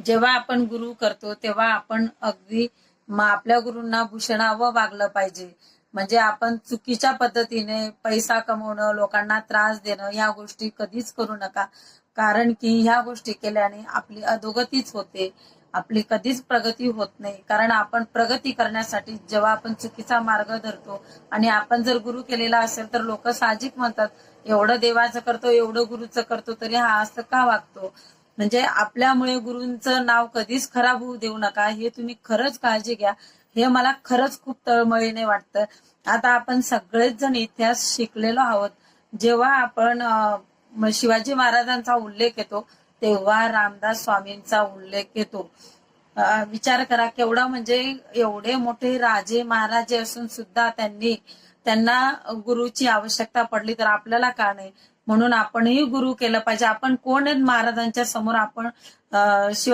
जेव्हा आपण गुरु करतो तेव्हा आपण अगदी आपल्या गुरूंना भूषणावं वागलं पाहिजे. म्हणजे आपण चुकीच्या पद्धतीने पैसा कमवणं, लोकांना त्रास देणं ह्या गोष्टी कधीच करू नका. कारण की ह्या गोष्टी केल्याने आपली अधोगतीच होते, आपली कधीच प्रगती होत नाही. कारण आपण प्रगती करण्यासाठी जेव्हा आपण चुकीचा मार्ग धरतो आणि आपण जर गुरु केलेला असेल तर लोक साहजिक म्हणतात, एवढं देवाचं करतो, एवढं गुरुचं करतो, तरी हा असं का वागतो. म्हणजे आपल्यामुळे गुरूंचं नाव कधीच खराब होऊ देऊ नका, हे तुम्ही खरंच काळजी घ्या. हे मला खरंच खूप तळमळीने वाटतं. आता आपण सगळेच जण इतिहास शिकलेलो आहोत. जेव्हा आपण शिवाजी महाराजांचा उल्लेख येतो तेव्हा रामदास स्वामींचा उल्लेख येतो. विचार करा केवढा, म्हणजे एवढे मोठे राजे महाराजे असून सुद्धा त्यांना गुरुची आवश्यकता पडली तर आपल्याला का नाही. म्हणून आपणही गुरु केलं पाहिजे. आपण कोण आहेत महाराजांच्या समोर. आपण शिवाजी